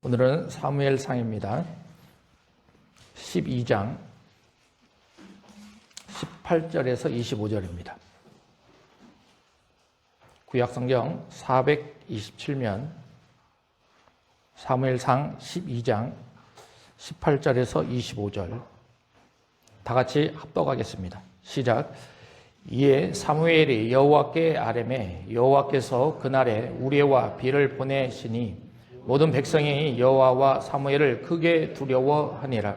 오늘은 사무엘상입니다. 12장 18절에서 25절입니다. 구약성경 427면 사무엘상 12장 18절에서 25절 다 같이 합독하겠습니다. 시작. 이에 사무엘이 여호와께 아뢰매 여호와께서 그날에 우레와 비를 보내시니 모든 백성이 여호와와 사무엘을 크게 두려워하니라.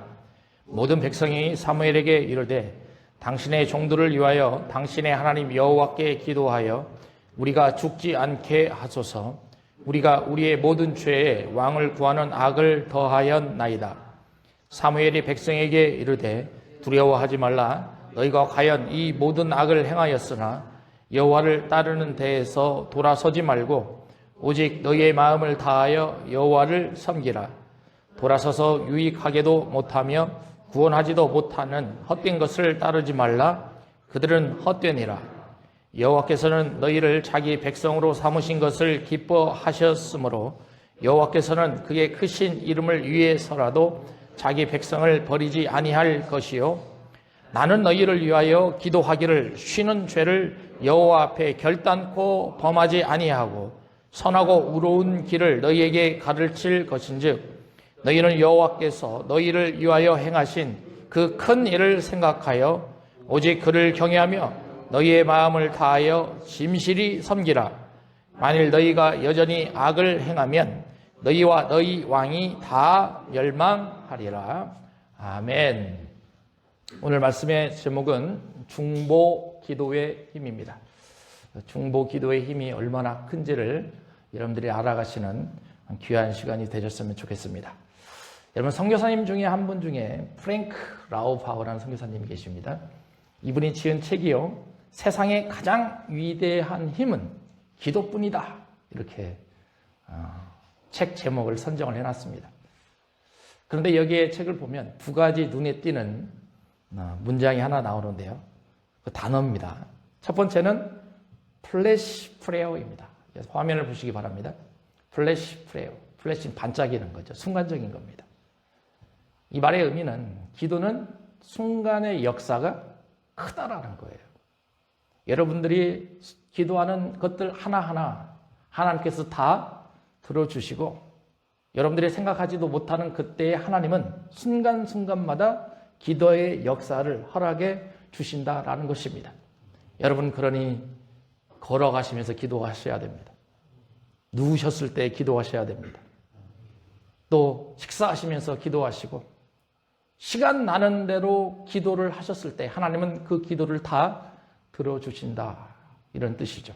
모든 백성이 사무엘에게 이르되 당신의 종들을 위하여 당신의 하나님 여호와께 기도하여 우리가 죽지 않게 하소서. 우리가 우리의 모든 죄에 왕을 구하는 악을 더하였나이다. 사무엘이 백성에게 이르되 두려워하지 말라. 너희가 과연 이 모든 악을 행하였으나 여호와를 따르는 데에서 돌아서지 말고 오직 너희의 마음을 다하여 여호와를 섬기라. 돌아서서 유익하게도 못하며 구원하지도 못하는 헛된 것을 따르지 말라. 그들은 헛되니라. 여호와께서는 너희를 자기 백성으로 삼으신 것을 기뻐하셨으므로 여호와께서는 그의 크신 이름을 위해서라도 자기 백성을 버리지 아니할 것이요 나는 너희를 위하여 기도하기를 쉬는 죄를 여호와 앞에 결단코 범하지 아니하고 선하고 의로운 길을 너희에게 가르칠 것인즉 너희는 여호와께서 너희를 위하여 행하신 그 큰 일을 생각하여 오직 그를 경외하며 너희의 마음을 다하여 진실히 섬기라. 만일 너희가 여전히 악을 행하면 너희와 너희 왕이 다 멸망하리라. 아멘. 오늘 말씀의 제목은 중보 기도의 힘입니다. 중보 기도의 힘이 얼마나 큰지를 여러분들이 알아가시는 귀한 시간이 되셨으면 좋겠습니다. 여러분, 선교사님 중에 한 분 중에 프랭크 라우파우라는 선교사님이 계십니다. 이분이 지은 책이요, 세상의 가장 위대한 힘은 기도뿐이다, 이렇게 책 제목을 선정을 해놨습니다. 그런데 여기에 책을 보면 두 가지 눈에 띄는 문장이 하나 나오는데요, 그 단어입니다. 첫 번째는 플래시 프레어입니다. 화면을 보시기 바랍니다. 플래시 프레어. 플래시는 반짝이는 거죠. 순간적인 겁니다. 이 말의 의미는 기도는 순간의 역사가 크다라는 거예요. 여러분들이 기도하는 것들 하나하나 하나님께서 다 들어주시고 여러분들이 생각하지도 못하는 그때의 하나님은 순간순간마다 기도의 역사를 허락해 주신다라는 것입니다. 여러분, 그러니 걸어가시면서 기도하셔야 됩니다. 누우셨을 때 기도하셔야 됩니다. 또 식사하시면서 기도하시고 시간 나는 대로 기도를 하셨을 때 하나님은 그 기도를 다 들어주신다, 이런 뜻이죠.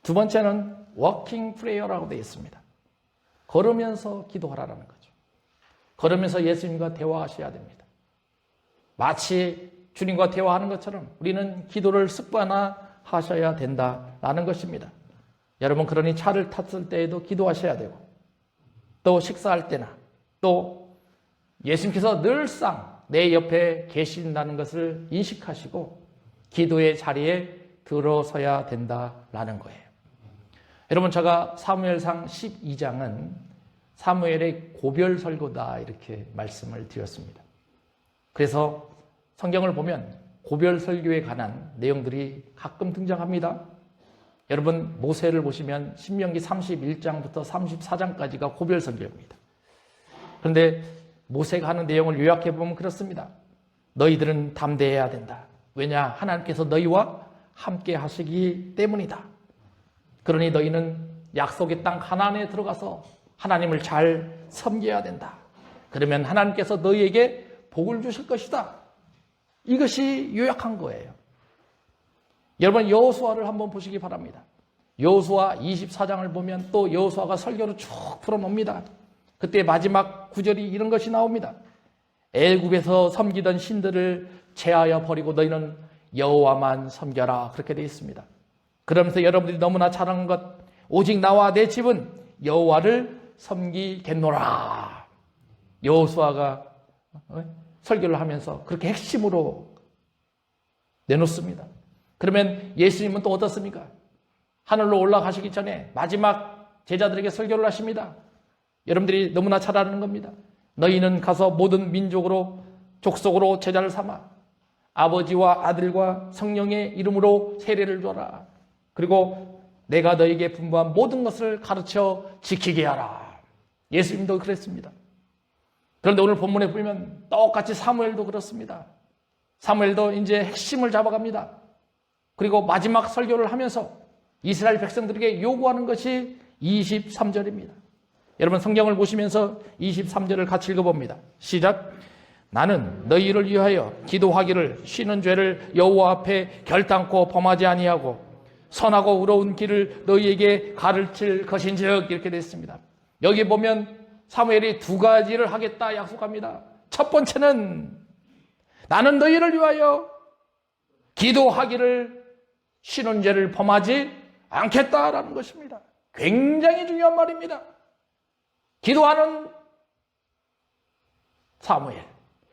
두 번째는 워킹 프레이어라고 되어 있습니다. 걸으면서 기도하라는 거죠. 걸으면서 예수님과 대화하셔야 됩니다. 마치 주님과 대화하는 것처럼 우리는 기도를 습관화하셔야 된다라는 것입니다. 여러분, 그러니 차를 탔을 때에도 기도하셔야 되고 또 식사할 때나 또 예수님께서 늘상 내 옆에 계신다는 것을 인식하시고 기도의 자리에 들어서야 된다라는 거예요. 여러분, 제가 사무엘상 12장은 사무엘의 고별 설교다, 이렇게 말씀을 드렸습니다. 그래서 성경을 보면 고별 설교에 관한 내용들이 가끔 등장합니다. 여러분, 모세를 보시면 신명기 31장부터 34장까지가 고별 설교입니다. 그런데 모세가 하는 내용을 요약해 보면 그렇습니다. 너희들은 담대해야 된다. 왜냐? 하나님께서 너희와 함께 하시기 때문이다. 그러니 너희는 약속의 땅 가나안에 들어가서 하나님을 잘 섬겨야 된다. 그러면 하나님께서 너희에게 복을 주실 것이다. 이것이 요약한 거예요. 여러분, 여호수아를 한번 보시기 바랍니다. 여호수아 24장을 보면 또 여호수아가 설교를 쭉 풀어놓습니다. 그때 마지막 구절이 이런 것이 나옵니다. 애굽에서 섬기던 신들을 제하여 버리고 너희는 여호와만 섬겨라, 그렇게 되어 있습니다. 그러면서 여러분들이 너무나 잘 아는 것, 오직 나와 내 집은 여호와를 섬기겠노라. 여호수아가 설교를 하면서 그렇게 핵심으로 내놓습니다. 그러면 예수님은 또 어떻습니까? 하늘로 올라가시기 전에 마지막 제자들에게 설교를 하십니다. 여러분들이 너무나 잘 아는 겁니다. 너희는 가서 모든 민족으로 족속으로 제자를 삼아 아버지와 아들과 성령의 이름으로 세례를 줘라. 그리고 내가 너에게 분부한 모든 것을 가르쳐 지키게 하라. 예수님도 그랬습니다. 그런데 오늘 본문에 보면 똑같이 사무엘도 그렇습니다. 사무엘도 이제 핵심을 잡아갑니다. 그리고 마지막 설교를 하면서 이스라엘 백성들에게 요구하는 것이 23절입니다. 여러분 성경을 보시면서 23절을 같이 읽어봅니다. 시작. 나는 너희를 위하여 기도하기를 쉬는 죄를 여호와 앞에 결단코 범하지 아니하고 선하고 의로운 길을 너희에게 가르칠 것인즉 이렇게 됐습니다. 여기 보면 사무엘이 두 가지를 하겠다 약속합니다. 첫 번째는 나는 너희를 위하여 기도하기를 쉬는 죄를 범하지 않겠다라는 것입니다. 굉장히 중요한 말입니다. 기도하는 사무엘,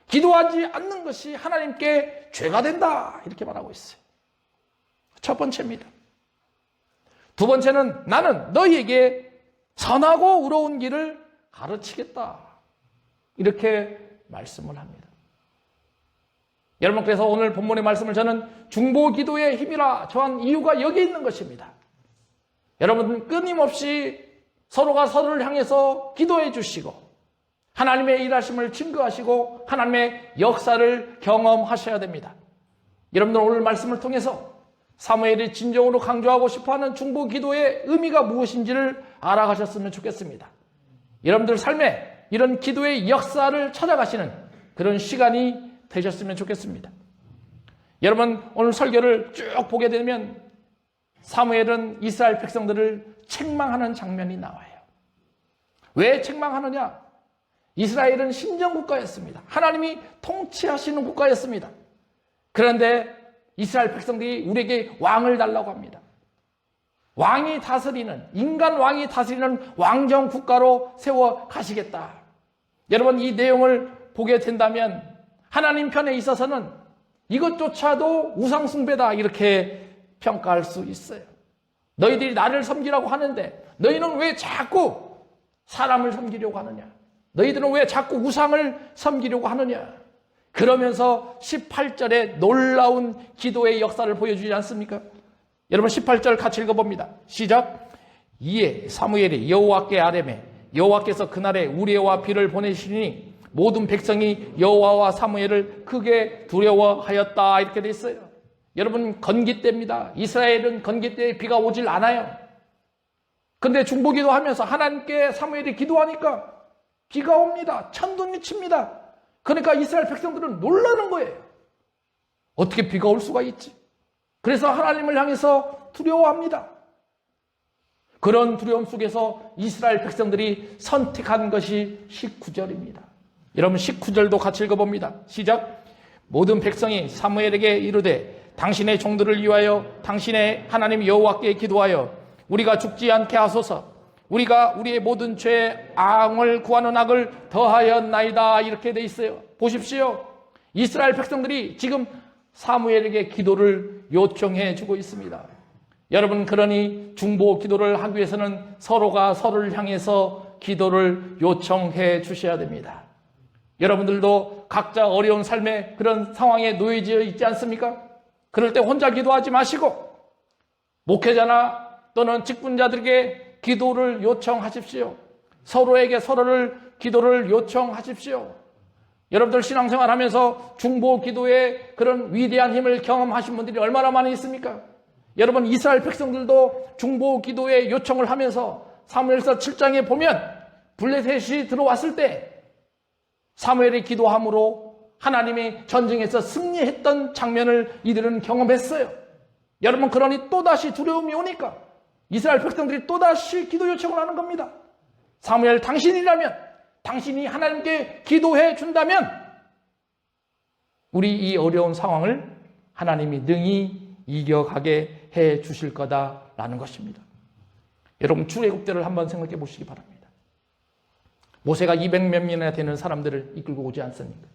기도하지 않는 것이 하나님께 죄가 된다 이렇게 말하고 있어요. 첫 번째입니다. 두 번째는 나는 너희에게 선하고 의로운 길을 가르치겠다 이렇게 말씀을 합니다. 여러분 그래서 오늘 본문의 말씀을 저는 중보기도의 힘이라 저한 이유가 여기 있는 것입니다. 여러분 끊임없이 서로가 서로를 향해서 기도해 주시고 하나님의 일하심을 증거하시고 하나님의 역사를 경험하셔야 됩니다. 여러분들 오늘 말씀을 통해서 사무엘이 진정으로 강조하고 싶어하는 중보기도의 의미가 무엇인지를 알아가셨으면 좋겠습니다. 여러분들 삶에 이런 기도의 역사를 찾아가시는 그런 시간이 되셨으면 좋겠습니다. 여러분 오늘 설교를 쭉 보게 되면 사무엘은 이스라엘 백성들을 책망하는 장면이 나와요. 왜 책망하느냐? 이스라엘은 신정국가였습니다. 하나님이 통치하시는 국가였습니다. 그런데 이스라엘 백성들이 우리에게 왕을 달라고 합니다. 왕이 다스리는, 인간 왕이 다스리는 왕정 국가로 세워 가시겠다. 여러분 이 내용을 보게 된다면 하나님 편에 있어서는 이것조차도 우상숭배다 이렇게 평가할 수 있어요. 너희들이 나를 섬기라고 하는데 너희는 왜 자꾸 사람을 섬기려고 하느냐? 너희들은 왜 자꾸 우상을 섬기려고 하느냐? 그러면서 18절에 놀라운 기도의 역사를 보여주지 않습니까? 여러분 18절 같이 읽어봅니다. 시작. 이에 사무엘이 여호와께 아뢰매 여호와께서 그날에 우레와 비를 보내시니 모든 백성이 여호와와 사무엘을 크게 두려워하였다 이렇게 돼 있어요. 여러분 건기 때입니다. 이스라엘은 건기 때에 비가 오질 않아요. 그런데 중보기도 하면서 하나님께 사무엘이 기도하니까 비가 옵니다. 천둥이 칩니다. 그러니까 이스라엘 백성들은 놀라는 거예요. 어떻게 비가 올 수가 있지? 그래서 하나님을 향해서 두려워합니다. 그런 두려움 속에서 이스라엘 백성들이 선택한 것이 19절입니다. 여러분 19절도 같이 읽어봅니다. 시작. 모든 백성이 사무엘에게 이르되 당신의 종들을 위하여 당신의 하나님 여호와께 기도하여 우리가 죽지 않게 하소서. 우리가 우리의 모든 죄의 앙을 구하는 악을 더하였나이다 이렇게 돼 있어요. 보십시오. 이스라엘 백성들이 지금 사무엘에게 기도를 요청해 주고 있습니다. 여러분 그러니 중보 기도를 하기 위해서는 서로가 서로를 향해서 기도를 요청해 주셔야 됩니다. 여러분들도 각자 어려운 삶의 그런 상황에 놓여져 있지 않습니까? 그럴 때 혼자 기도하지 마시고 목회자나 또는 직분자들에게 기도를 요청하십시오. 서로에게 서로를 기도를 요청하십시오. 여러분들 신앙생활 하면서 중보 기도의 그런 위대한 힘을 경험하신 분들이 얼마나 많이 있습니까? 여러분 이스라엘 백성들도 중보 기도의 요청을 하면서 사무엘서 7장에 보면 블레셋이 들어왔을 때 사무엘이 기도함으로 하나님이 전쟁에서 승리했던 장면을 이들은 경험했어요. 여러분 그러니 또다시 두려움이 오니까 이스라엘 백성들이 또다시 기도 요청을 하는 겁니다. 사무엘 당신이라면 당신이 하나님께 기도해 준다면 우리 이 어려운 상황을 하나님이 능히 이겨가게 해 주실 거다라는 것입니다. 여러분 출애굽대를 한번 생각해 보시기 바랍니다. 모세가 200몇 명이나 되는 사람들을 이끌고 오지 않습니까?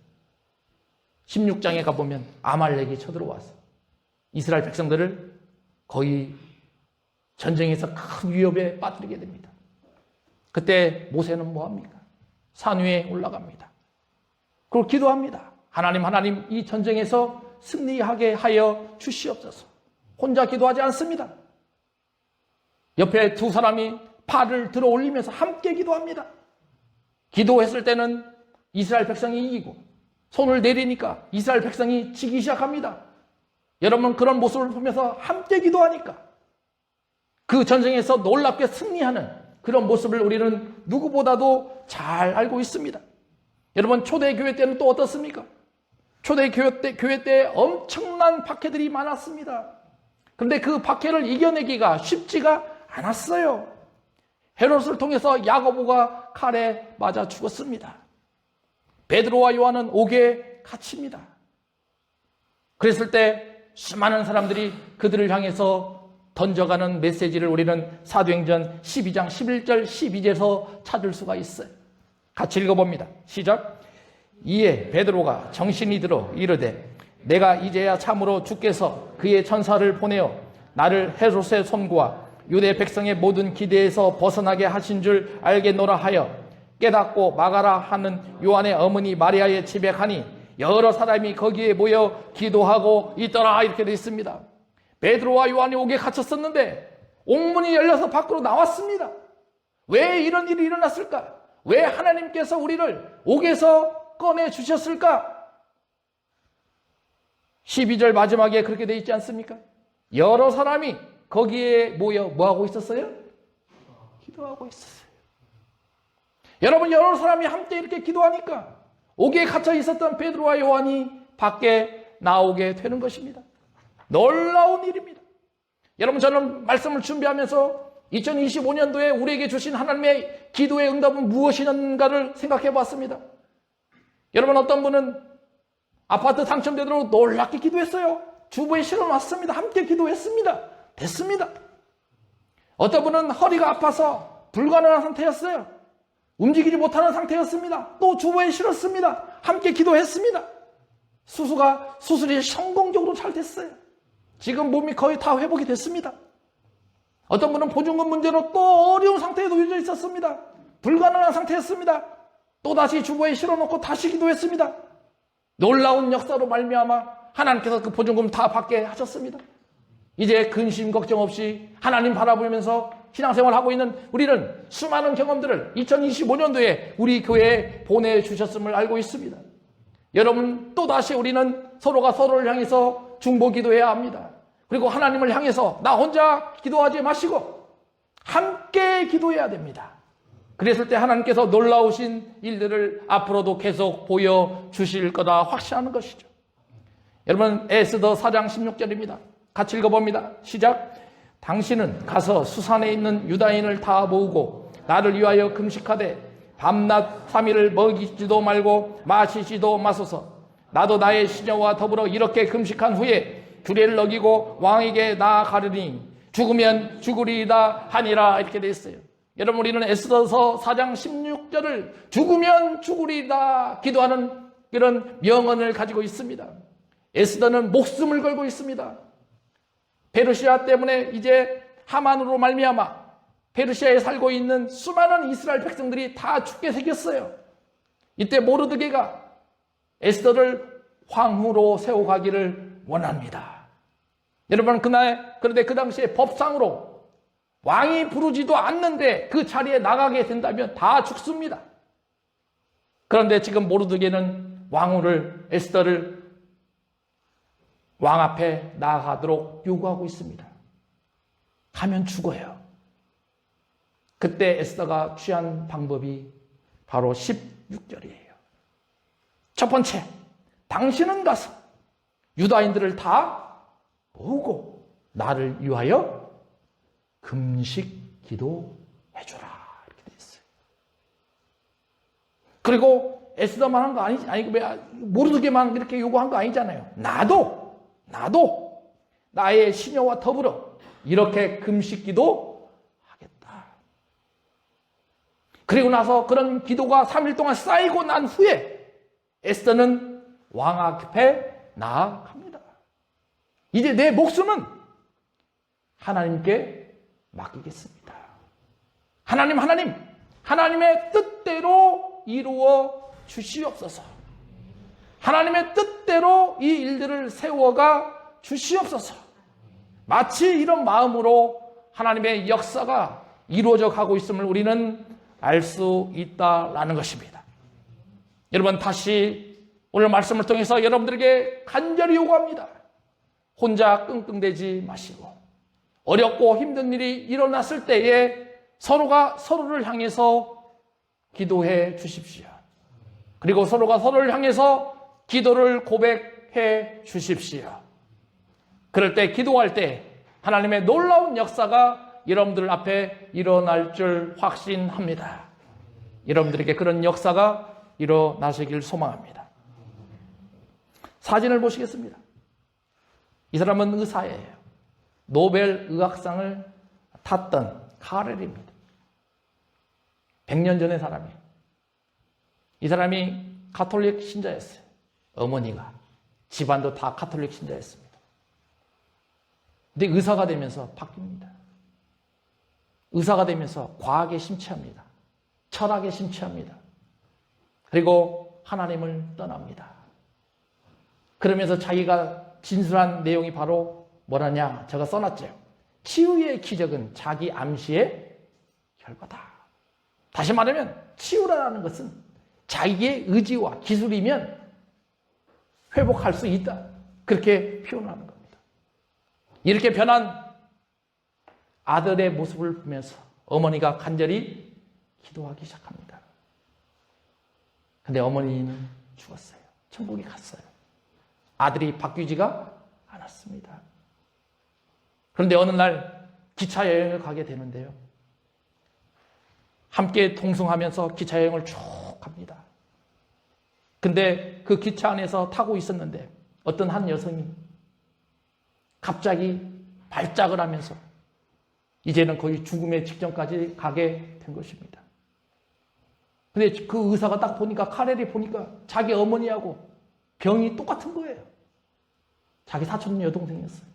16장에 가보면 아말렉이 쳐들어와서 이스라엘 백성들을 거의 전쟁에서 큰 위협에 빠뜨리게 됩니다. 그때 모세는 뭐합니까? 산 위에 올라갑니다. 그리고 기도합니다. 하나님, 이 전쟁에서 승리하게 하여 주시옵소서. 혼자 기도하지 않습니다. 옆에 두 사람이 팔을 들어 올리면서 함께 기도합니다. 기도했을 때는 이스라엘 백성이 이기고 손을 내리니까 이스라엘 백성이 지기 시작합니다. 여러분, 그런 모습을 보면서 함께 기도하니까 그 전쟁에서 놀랍게 승리하는 그런 모습을 우리는 누구보다도 잘 알고 있습니다. 여러분, 초대교회 때는 또 어떻습니까? 초대교회 때 엄청난 박해들이 많았습니다. 그런데 그 박해를 이겨내기가 쉽지가 않았어요. 헤롯을 통해서 야고보가 칼에 맞아 죽었습니다. 베드로와 요한은 옥에 갇힙니다. 그랬을 때 수많은 사람들이 그들을 향해서 던져가는 메시지를 우리는 사도행전 12장 11절 12절에서 찾을 수가 있어요. 같이 읽어봅니다. 시작. 이에 베드로가 정신이 들어 이르되 내가 이제야 참으로 주께서 그의 천사를 보내어 나를 헤롯의 손과 유대 백성의 모든 기대에서 벗어나게 하신 줄 알겠노라 하여 깨닫고 마가라 하는 요한의 어머니 마리아의 집에 가니 여러 사람이 거기에 모여 기도하고 있더라. 이렇게 되어 있습니다. 베드로와 요한이 옥에 갇혔었는데 옥문이 열려서 밖으로 나왔습니다. 왜 이런 일이 일어났을까? 왜 하나님께서 우리를 옥에서 꺼내 주셨을까? 12절 마지막에 그렇게 되어 있지 않습니까? 여러 사람이 거기에 모여 뭐하고 있었어요? 기도하고 있었어요. 여러분, 여러 사람이 함께 이렇게 기도하니까 옥에 갇혀 있었던 베드로와 요한이 밖에 나오게 되는 것입니다. 놀라운 일입니다. 여러분, 저는 말씀을 준비하면서 2025년도에 우리에게 주신 하나님의 기도의 응답은 무엇이는가를 생각해 봤습니다. 여러분, 어떤 분은 아파트 당첨되도록 놀랍게 기도했어요. 주부에 실어놨습니다. 함께 기도했습니다. 됐습니다. 어떤 분은 허리가 아파서 불가능한 상태였어요. 움직이지 못하는 상태였습니다. 또 주부에 실었습니다. 함께 기도했습니다. 수술이 성공적으로 잘 됐어요. 지금 몸이 거의 다 회복이 됐습니다. 어떤 분은 보증금 문제로 또 어려운 상태에 놓여져 있었습니다. 불가능한 상태였습니다. 또다시 주보에 실어놓고 다시 기도했습니다. 놀라운 역사로 말미암아 하나님께서 그 보증금 다 받게 하셨습니다. 이제 근심 걱정 없이 하나님 바라보면서 신앙생활을 하고 있는 우리는 수많은 경험들을 2025년도에 우리 교회에 보내주셨음을 알고 있습니다. 여러분, 또다시 우리는 서로가 서로를 향해서 중보기도해야 합니다. 그리고 하나님을 향해서 나 혼자 기도하지 마시고 함께 기도해야 됩니다. 그랬을 때 하나님께서 놀라우신 일들을 앞으로도 계속 보여주실 거다 확신하는 것이죠. 여러분, 에스더 4장 16절입니다. 같이 읽어봅니다. 시작. 당신은 가서 수산에 있는 유다인을 다 모으고 나를 위하여 금식하되 밤낮 3일을 먹이지도 말고 마시지도 마소서. 나도 나의 시녀와 더불어 이렇게 금식한 후에 규례를 어기고 왕에게 나아가리니 죽으면 죽으리이다 하니라. 이렇게 되어 있어요. 여러분, 우리는 에스더서 4장 16절을 죽으면 죽으리이다 기도하는 그런 명언을 가지고 있습니다. 에스더는 목숨을 걸고 있습니다. 페르시아 때문에 이제 하만으로 말미암아 페르시아에 살고 있는 수많은 이스라엘 백성들이 다 죽게 생겼어요. 이때 모르드게가 에스더를 황후로 세워가기를 원합니다. 여러분, 그런데 그 당시에 법상으로 왕이 부르지도 않는데 그 자리에 나가게 된다면 다 죽습니다. 그런데 지금 모르드게는 왕후를 에스더를 왕 앞에 나아가도록 요구하고 있습니다. 가면 죽어요. 그때 에스더가 취한 방법이 바로 16절이에요. 첫 번째, 당신은 가서 유다인들을 다 모으고 나를 위하여 금식 기도해줘라. 이렇게 돼 있어요. 그리고 에스더만 한 거 아니고 모르드게만 이렇게 요구한 거 아니잖아요. 나도 나의 시녀와 더불어 이렇게 금식 기도 하겠다. 그리고 나서 그런 기도가 3일 동안 쌓이고 난 후에 에스더는 왕 앞에 나아갑니다. 이제 내 목숨은 하나님께 맡기겠습니다. 하나님, 하나님의 뜻대로 이루어 주시옵소서. 하나님의 뜻대로 이 일들을 세워가 주시옵소서. 마치 이런 마음으로 하나님의 역사가 이루어져 가고 있음을 우리는 알 수 있다라는 것입니다. 여러분, 다시 오늘 말씀을 통해서 여러분들에게 간절히 요구합니다. 혼자 끙끙대지 마시고 어렵고 힘든 일이 일어났을 때에 서로가 서로를 향해서 기도해 주십시오. 그리고 서로가 서로를 향해서 기도를 고백해 주십시오. 그럴 때, 기도할 때 하나님의 놀라운 역사가 여러분들 앞에 일어날 줄 확신합니다. 여러분들에게 그런 역사가 일어나시길 소망합니다. 사진을 보시겠습니다. 이 사람은 의사예요. 노벨 의학상을 탔던 카렐입니다. 100년 전의 사람이에요. 이 사람이 가톨릭 신자였어요. 어머니가. 집안도 다 가톨릭 신자였습니다. 근데 의사가 되면서 바뀝니다. 의사가 되면서 과학에 심취합니다. 철학에 심취합니다. 그리고 하나님을 떠납니다. 그러면서 자기가 진술한 내용이 바로 뭐라냐? 제가 써놨죠. 치유의 기적은 자기 암시의 결과다. 다시 말하면 치유라는 것은 자기의 의지와 기술이면 회복할 수 있다. 그렇게 표현하는 겁니다. 이렇게 변한 아들의 모습을 보면서 어머니가 간절히 기도하기 시작합니다. 근데 어머니는 죽었어요. 천국에 갔어요. 아들이 바뀌지가 않았습니다. 그런데 어느 날 기차 여행을 가게 되는데요. 함께 동승하면서 기차 여행을 쭉 갑니다. 근데 그 기차 안에서 타고 있었는데 어떤 한 여성이 갑자기 발작을 하면서 이제는 거의 죽음의 직전까지 가게 된 것입니다. 근데 그 의사가 딱 보니까, 카렐이 보니까 자기 어머니하고 병이 똑같은 거예요. 자기 사촌 여동생이었어요.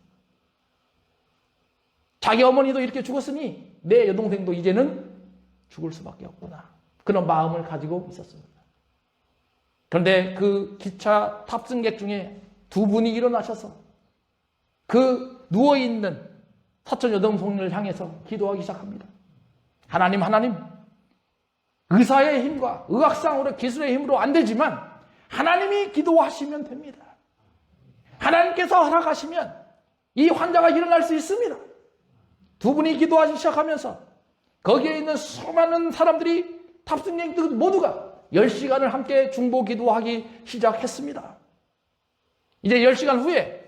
자기 어머니도 이렇게 죽었으니 내 여동생도 이제는 죽을 수밖에 없구나. 그런 마음을 가지고 있었습니다. 그런데 그 기차 탑승객 중에 두 분이 일어나셔서 그 누워있는 사촌 여동생을 향해서 기도하기 시작합니다. 하나님, 의사의 힘과 의학상으로 기술의 힘으로 안 되지만 하나님이 기도하시면 됩니다. 하나님께서 허락하시면 이 환자가 일어날 수 있습니다. 두 분이 기도하기 시작하면서 거기에 있는 수많은 사람들이, 탑승객들 모두가 10시간을 함께 중보 기도하기 시작했습니다. 이제 10시간 후에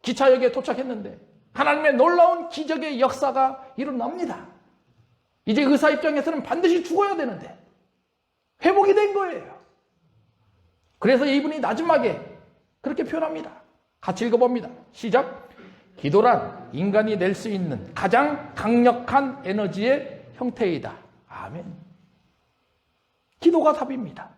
기차역에 도착했는데 하나님의 놀라운 기적의 역사가 일어납니다. 이제 의사 입장에서는 반드시 죽어야 되는데 회복이 된 거예요. 그래서 이분이 마지막에 그렇게 표현합니다. 같이 읽어봅니다. 시작. 기도란 인간이 낼 수 있는 가장 강력한 에너지의 형태이다. 아멘. 기도가 답입니다.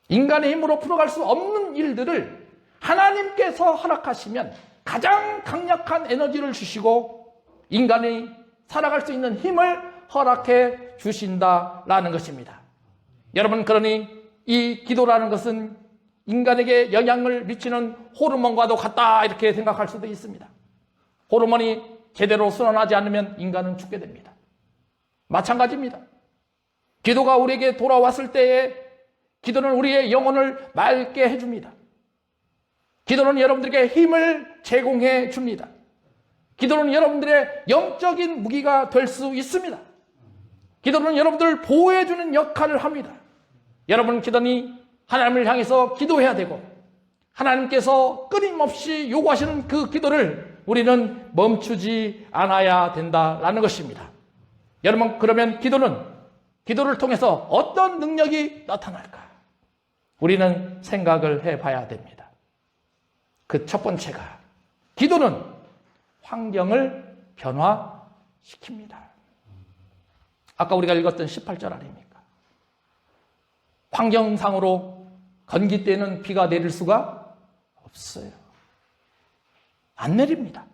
인간의 힘으로 풀어갈 수 없는 일들을 하나님께서 허락하시면 가장 강력한 에너지를 주시고 인간이 살아갈 수 있는 힘을 허락해 주신다라는 것입니다. 여러분, 그러니 이 기도라는 것은 인간에게 영향을 미치는 호르몬과도 같다, 이렇게 생각할 수도 있습니다. 호르몬이 제대로 순환하지 않으면 인간은 죽게 됩니다. 마찬가지입니다. 기도가 우리에게 돌아왔을 때에 기도는 우리의 영혼을 맑게 해줍니다. 기도는 여러분들에게 힘을 제공해 줍니다. 기도는 여러분들의 영적인 무기가 될 수 있습니다. 기도는 여러분들을 보호해주는 역할을 합니다. 여러분, 기도니 하나님을 향해서 기도해야 되고 하나님께서 끊임없이 요구하시는 그 기도를 우리는 멈추지 않아야 된다라는 것입니다. 여러분, 그러면 기도를 통해서 어떤 능력이 나타날까? 우리는 생각을 해봐야 됩니다. 그 첫 번째가, 기도는 환경을 변화시킵니다. 아까 우리가 읽었던 18절 아닙니까? 환경상으로 건기 때는 비가 내릴 수가 없어요. 안 내립니다.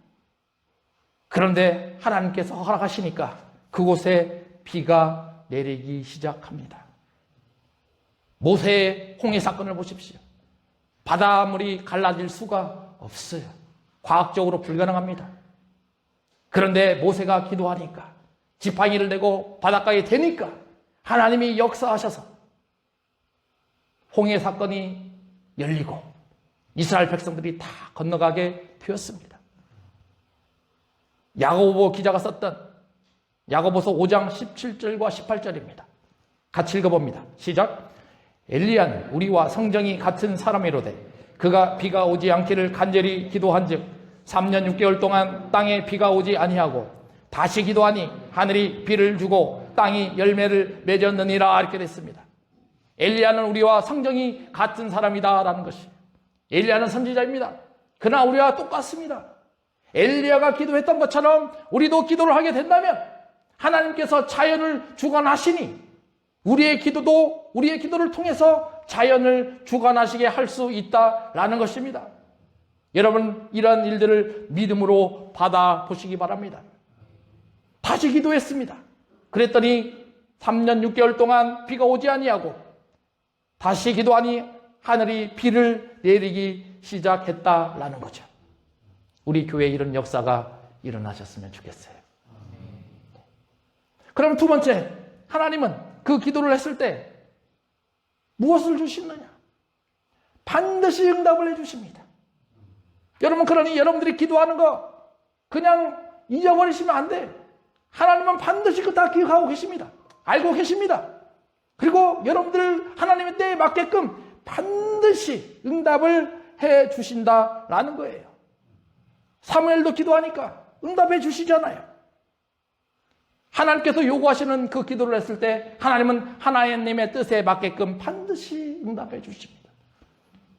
그런데 하나님께서 허락하시니까 그곳에 비가 내리기 시작합니다. 모세의 홍해 사건을 보십시오. 바닷물이 갈라질 수가 없어요. 과학적으로 불가능합니다. 그런데 모세가 기도하니까, 지팡이를 내고 바닷가에 대니까 하나님이 역사하셔서 홍해 사건이 열리고 이스라엘 백성들이 다 건너가게 되었습니다. 야고보 기자가 썼던 야고보서 5장 17절과 18절입니다. 같이 읽어봅니다. 시작. 엘리야는 우리와 성정이 같은 사람이로되 그가 비가 오지 않기를 간절히 기도한즉 3년 6개월 동안 땅에 비가 오지 아니하고 다시 기도하니 하늘이 비를 주고 땅이 열매를 맺었느니라. 이렇게 됐습니다. 엘리야는 우리와 성정이 같은 사람이다라는 것이, 엘리야는 선지자입니다. 그러나 우리와 똑같습니다. 엘리야가 기도했던 것처럼 우리도 기도를 하게 된다면 하나님께서 자연을 주관하시니 우리의 기도를 통해서 자연을 주관하시게 할 수 있다라는 것입니다. 여러분, 이러한 일들을 믿음으로 받아보시기 바랍니다. 다시 기도했습니다. 그랬더니 3년 6개월 동안 비가 오지 아니하고 다시 기도하니 하늘이 비를 내리기 시작했다라는 거죠. 우리 교회에 이런 역사가 일어나셨으면 좋겠어요. 그럼 두 번째, 하나님은 그 기도를 했을 때 무엇을 주시느냐? 반드시 응답을 해주십니다. 여러분, 그러니 여러분들이 기도하는 거 그냥 잊어버리시면 안 돼요. 하나님은 반드시 그거 다 기억하고 계십니다. 알고 계십니다. 그리고 여러분들 하나님의 때에 맞게끔 반드시 응답을 해 주신다라는 거예요. 사무엘도 기도하니까 응답해 주시잖아요. 하나님께서 요구하시는 그 기도를 했을 때 하나님은 하나님의 뜻에 맞게끔 반드시 응답해 주십니다.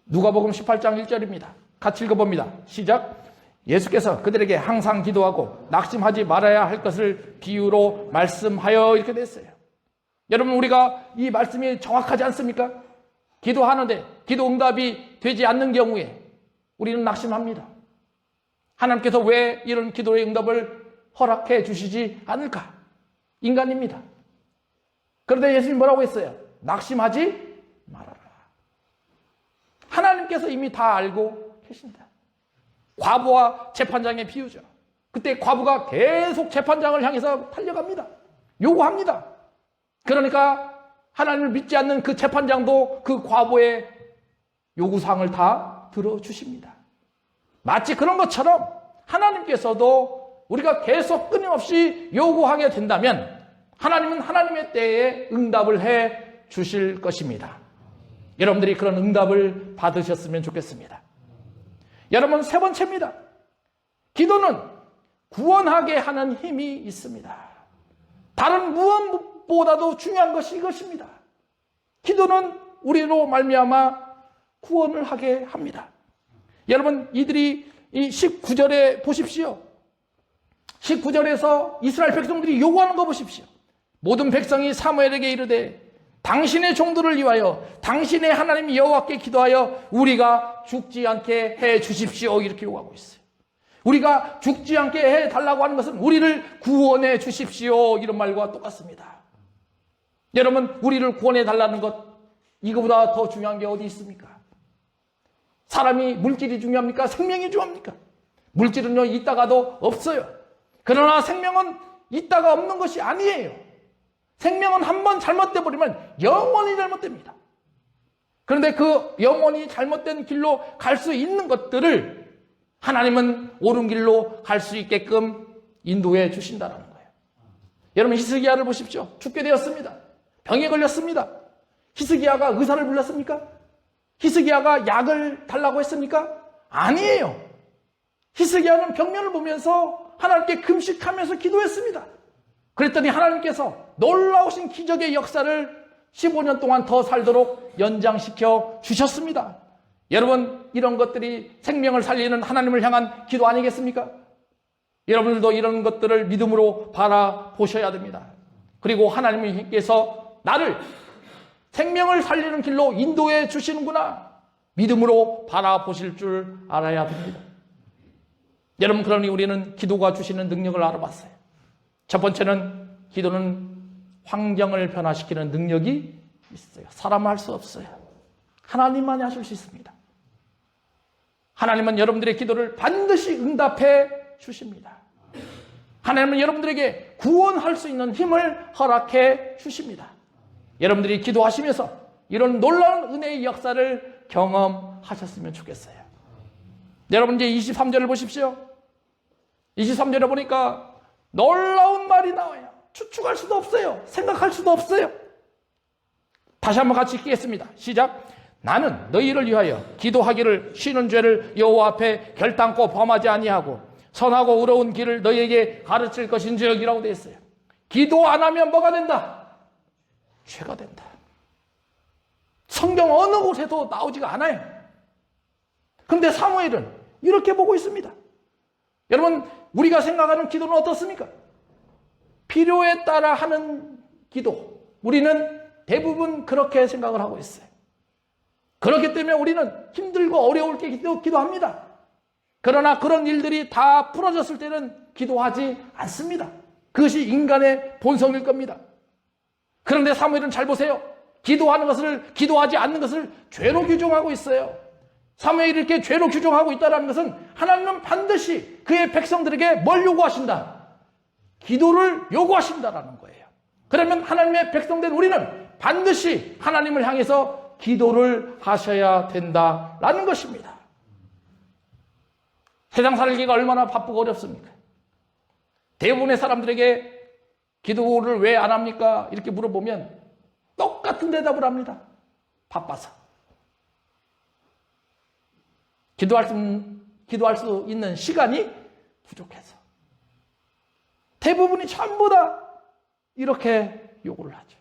누가복음 18장 1절입니다. 같이 읽어봅니다. 시작. 예수께서 그들에게 항상 기도하고 낙심하지 말아야 할 것을 비유로 말씀하여, 이렇게 됐어요. 여러분, 우리가 이 말씀이 정확하지 않습니까? 기도하는데 기도 응답이 되지 않는 경우에 우리는 낙심합니다. 하나님께서 왜 이런 기도의 응답을 허락해 주시지 않을까? 인간입니다. 그런데 예수님 뭐라고 했어요? 낙심하지 말아라. 하나님께서 이미 다 알고 계신다. 과부와 재판장의 비유죠. 그때 과부가 계속 재판장을 향해서 달려갑니다. 요구합니다. 그러니까 하나님을 믿지 않는 그 재판장도 그 과부의 요구사항을 다 들어주십니다. 마치 그런 것처럼 하나님께서도 우리가 계속 끊임없이 요구하게 된다면 하나님은 하나님의 때에 응답을 해 주실 것입니다. 여러분들이 그런 응답을 받으셨으면 좋겠습니다. 여러분, 세 번째입니다. 기도는 구원하게 하는 힘이 있습니다. 다른 무엇보다도 중요한 것이 이것입니다. 기도는 우리로 말미암아 구원을 하게 합니다. 여러분, 이들이 이 19절에 보십시오. 19절에서 이스라엘 백성들이 요구하는 거 보십시오. 모든 백성이 사무엘에게 이르되 당신의 종들을 위하여 당신의 하나님 여호와께 기도하여 우리가 죽지 않게 해 주십시오, 이렇게 요구하고 있어요. 우리가 죽지 않게 해 달라고 하는 것은 우리를 구원해 주십시오, 이런 말과 똑같습니다. 여러분, 우리를 구원해 달라는 것, 이거보다 더 중요한 게 어디 있습니까? 사람이 물질이 중요합니까? 생명이 중요합니까? 물질은요, 있다가도 없어요. 그러나 생명은 있다가 없는 것이 아니에요. 생명은 한번 잘못돼 버리면 영원히 잘못됩니다. 그런데 그 영원히 잘못된 길로 갈 수 있는 것들을 하나님은 옳은 길로 갈 수 있게끔 인도해 주신다는 거예요. 여러분, 히스기야를 보십시오. 죽게 되었습니다. 병에 걸렸습니다. 히스기야가 의사를 불렀습니까? 히스기야가 약을 달라고 했습니까? 아니에요. 히스기야는 병면을 보면서 하나님께 금식하면서 기도했습니다. 그랬더니 하나님께서 놀라우신 기적의 역사를 15년 동안 더 살도록 연장시켜 주셨습니다. 여러분, 이런 것들이 생명을 살리는 하나님을 향한 기도 아니겠습니까? 여러분들도 이런 것들을 믿음으로 바라보셔야 됩니다. 그리고 하나님께서 나를 생명을 살리는 길로 인도해 주시는구나, 믿음으로 바라보실 줄 알아야 됩니다. 여러분, 그러니 우리는 기도가 주시는 능력을 알아봤어요. 첫 번째는 기도는 환경을 변화시키는 능력이 있어요. 사람은 할 수 없어요. 하나님만이 하실 수 있습니다. 하나님은 여러분들의 기도를 반드시 응답해 주십니다. 하나님은 여러분들에게 구원할 수 있는 힘을 허락해 주십니다. 여러분들이 기도하시면서 이런 놀라운 은혜의 역사를 경험하셨으면 좋겠어요. 여러분 이제 23절을 보십시오. 23절에 보니까 놀라운 말이 나와요. 추측할 수도 없어요. 생각할 수도 없어요. 다시 한번 같이 읽겠습니다. 시작. 나는 너희를 위하여 기도하기를 쉬는 죄를 여호와 앞에 결단코 범하지 아니하고 선하고 의로운 길을 너희에게 가르칠 것인지여기라고 되어 있어요. 기도 안 하면 뭐가 된다? 죄가 된다. 성경 어느 곳에도 나오지가 않아요. 그런데 사무엘은 이렇게 보고 있습니다. 여러분, 우리가 생각하는 기도는 어떻습니까? 필요에 따라 하는 기도. 우리는 대부분 그렇게 생각을 하고 있어요. 그렇기 때문에 우리는 힘들고 어려울 때 기도합니다. 그러나 그런 일들이 다 풀어졌을 때는 기도하지 않습니다. 그것이 인간의 본성일 겁니다. 그런데 사무엘은 잘 보세요. 기도하지 않는 것을 죄로 규정하고 있어요. 사무엘이 이렇게 죄로 규정하고 있다는 것은 하나님은 반드시 그의 백성들에게 뭘 요구하신다? 기도를 요구하신다라는 거예요. 그러면 하나님의 백성된 우리는 반드시 하나님을 향해서 기도를 하셔야 된다라는 것입니다. 세상 살기가 얼마나 바쁘고 어렵습니까? 대부분의 사람들에게 기도를 왜 안 합니까? 이렇게 물어보면 똑같은 대답을 합니다. 바빠서. 기도할 수 있는 시간이 부족해서. 대부분이 전부 다 이렇게 요구를 하죠.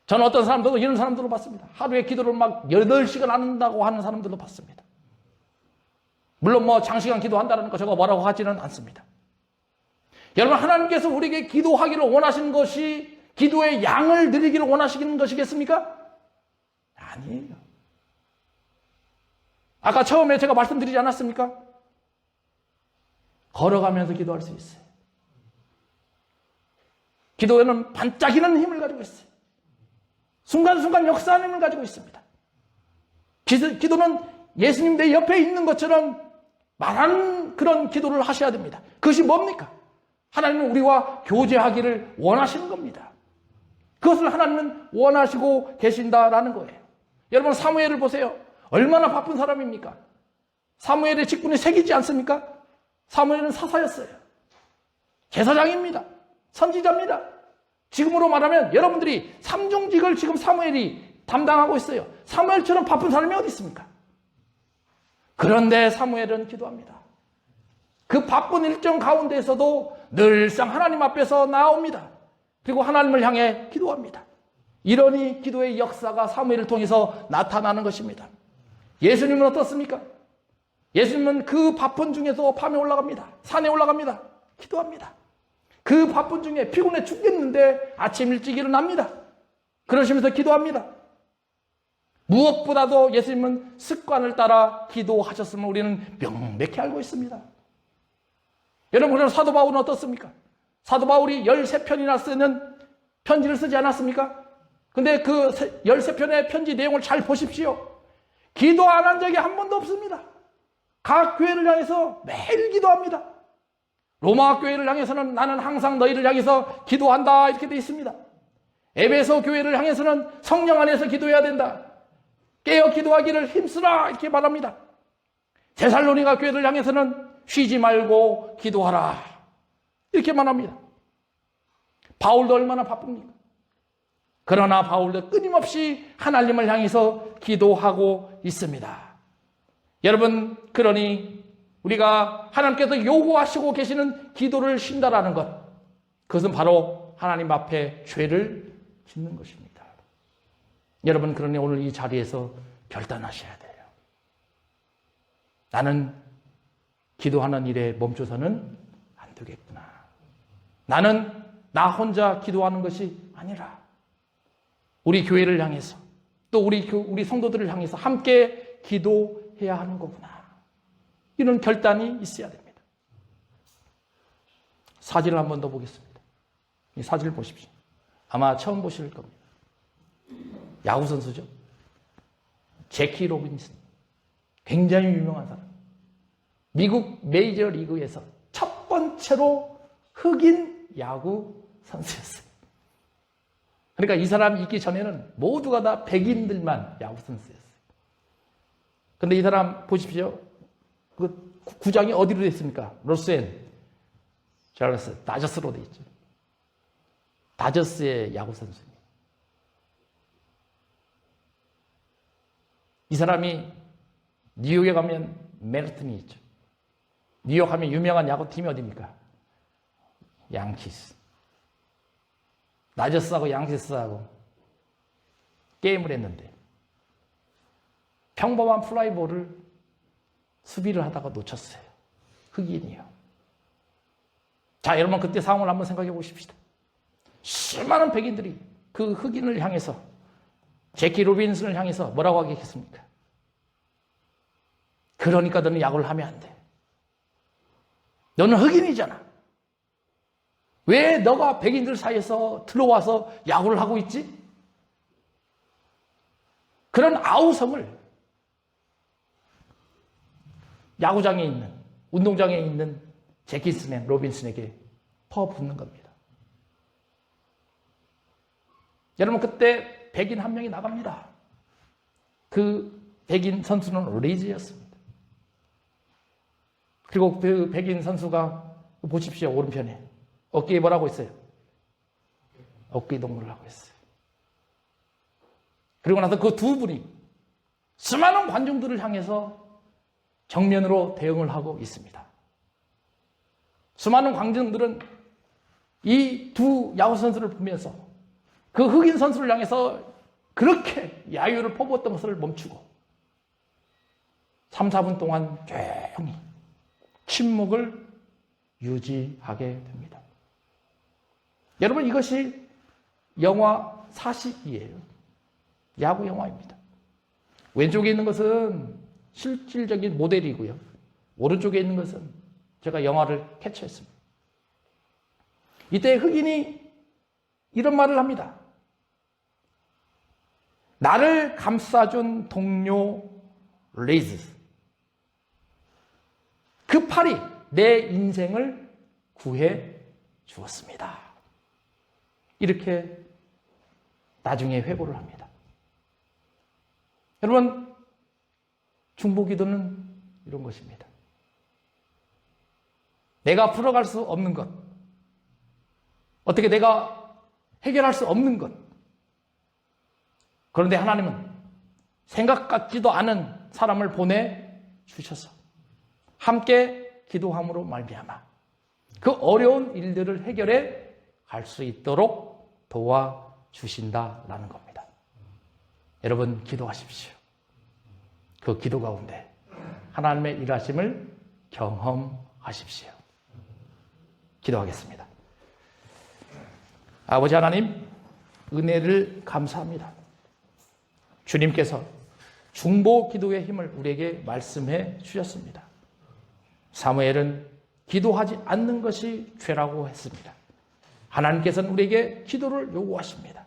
저는 어떤 사람들도 이런 사람들도 봤습니다. 하루에 기도를 막 8시간 한다고 하는 사람들도 봤습니다. 물론 장시간 기도한다는 거 저거 뭐라고 하지는 않습니다. 여러분, 하나님께서 우리에게 기도하기를 원하시는 것이 기도의 양을 늘리기를 원하시는 것이겠습니까? 아니에요. 아까 처음에 제가 말씀드리지 않았습니까? 걸어가면서 기도할 수 있어요. 기도에는 반짝이는 힘을 가지고 있어요. 순간순간 역사하는 힘을 가지고 있습니다. 기도는 예수님 내 옆에 있는 것처럼 말하는 그런 기도를 하셔야 됩니다. 그것이 뭡니까? 하나님은 우리와 교제하기를 원하시는 겁니다. 그것을 하나님은 원하시고 계신다라는 거예요. 여러분, 사무엘을 보세요. 얼마나 바쁜 사람입니까? 사무엘의 직분이 색이지 않습니까? 사무엘은 사사였어요. 제사장입니다. 선지자입니다. 지금으로 말하면 여러분들이 삼중직을 지금 사무엘이 담당하고 있어요. 사무엘처럼 바쁜 사람이 어디 있습니까? 그런데 사무엘은 기도합니다. 그 바쁜 일정 가운데에서도 늘상 하나님 앞에서 나옵니다. 그리고 하나님을 향해 기도합니다. 이러니 기도의 역사가 사무엘을 통해서 나타나는 것입니다. 예수님은 어떻습니까? 예수님은 그 바쁜 중에서 밤에 올라갑니다. 산에 올라갑니다. 기도합니다. 그 바쁜 중에 피곤해 죽겠는데 아침 일찍 일어납니다. 그러시면서 기도합니다. 무엇보다도 예수님은 습관을 따라 기도하셨음을 우리는 명백히 알고 있습니다. 여러분, 그럼 사도 바울은 어떻습니까? 사도 바울이 13편이나 쓰는 편지를 쓰지 않았습니까? 근데 그 13편의 편지 내용을 잘 보십시오. 기도 안 한 적이 한 번도 없습니다. 각 교회를 향해서 매일 기도합니다. 로마 교회를 향해서는 나는 항상 너희를 향해서 기도한다 이렇게 되어 있습니다. 에베소 교회를 향해서는 성령 안에서 기도해야 된다. 깨어 기도하기를 힘쓰라 이렇게 말합니다. 데살로니가 교회를 향해서는 쉬지 말고 기도하라 이렇게 말합니다. 바울도 얼마나 바쁩니까? 그러나 바울도 끊임없이 하나님을 향해서 기도하고 있습니다. 여러분, 그러니 우리가 하나님께서 요구하시고 계시는 기도를 쉰다라는 것, 그것은 바로 하나님 앞에 죄를 짓는 것입니다. 여러분, 그러니 오늘 이 자리에서 결단하셔야 돼요. 나는 기도하는 일에 멈춰서는 안 되겠구나. 나는 나 혼자 기도하는 것이 아니라 우리 교회를 향해서 또 우리 성도들을 향해서 함께 기도해야 하는 거구나. 이런 결단이 있어야 됩니다. 사진을 한 번 더 보겠습니다. 이 사진을 보십시오. 아마 처음 보실 겁니다. 야구 선수죠. 제키 로빈슨. 굉장히 유명한 사람. 미국 메이저 리그에서 첫 번째로 흑인 야구 선수였어요. 그러니까 이 사람이 있기 전에는 모두가 다 백인들만 야구 선수였어요. 그런데 이 사람 보십시오. 그 구장이 어디로 되어 있습니까? 로스앤젤러스 다저스로 되어 있죠. 다저스의 야구 선수입니다. 이 사람이 뉴욕에 가면 맨하튼이 있죠. 뉴욕 하면 유명한 야구팀이 어디입니까? 양키스. 다저스하고 양키스하고 게임을 했는데 평범한 플라이볼을 수비를 하다가 놓쳤어요. 흑인이요. 자, 여러분 그때 상황을 한번 생각해 보십시다. 수많은 백인들이 그 흑인을 향해서 제키 로빈슨을 향해서 뭐라고 하겠습니까? 그러니까 너는 야구를 하면 안 돼. 너는 흑인이잖아. 왜 너가 백인들 사이에서 들어와서 야구를 하고 있지? 그런 아우성을 야구장에 있는, 운동장에 있는 제키 로빈슨에게 퍼붓는 겁니다. 여러분 그때 백인 한 명이 나갑니다. 그 백인 선수는 리즈였습니다. 그리고 그 백인 선수가 보십시오. 오른편에 어깨에 뭐라고 있어요? 어깨 동무를 하고 있어요. 그리고 나서 그 두 분이 수많은 관중들을 향해서 정면으로 대응을 하고 있습니다. 수많은 관중들은 이 두 야구 선수를 보면서 그 흑인 선수를 향해서 그렇게 야유를 퍼부었던 것을 멈추고 3, 4분 동안 조용히 침묵을 유지하게 됩니다. 여러분 이것이 영화 42예요. 야구 영화입니다. 왼쪽에 있는 것은 실질적인 모델이고요. 오른쪽에 있는 것은 제가 영화를 캡처했습니다. 이때 흑인이 이런 말을 합니다. 나를 감싸준 동료 리즈. 그 팔이 내 인생을 구해 주었습니다. 이렇게 나중에 회고를 합니다. 여러분, 중보기도는 이런 것입니다. 내가 풀어갈 수 없는 것, 어떻게 내가 해결할 수 없는 것, 그런데 하나님은 생각 같지도 않은 사람을 보내주셔서 함께 기도함으로 말미암아 그 어려운 일들을 해결해 갈 수 있도록 도와주신다라는 겁니다. 여러분 기도하십시오. 그 기도 가운데 하나님의 일하심을 경험하십시오. 기도하겠습니다. 아버지 하나님, 은혜를 감사합니다. 주님께서 중보 기도의 힘을 우리에게 말씀해 주셨습니다. 사무엘은 기도하지 않는 것이 죄라고 했습니다. 하나님께서는 우리에게 기도를 요구하십니다.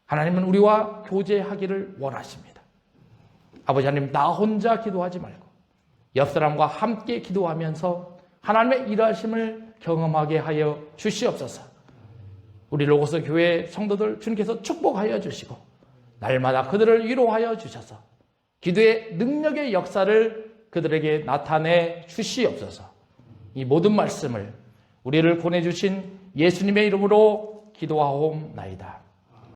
하나님은 우리와 교제하기를 원하십니다. 아버지 하나님, 나 혼자 기도하지 말고 옆 사람과 함께 기도하면서 하나님의 일하심을 경험하게 하여 주시옵소서. 우리 로고스 교회 성도들 주님께서 축복하여 주시고 날마다 그들을 위로하여 주셔서 기도의 능력의 역사를 그들에게 나타내 주시옵소서. 이 모든 말씀을 우리를 보내주신 예수님의 이름으로 기도하옵나이다.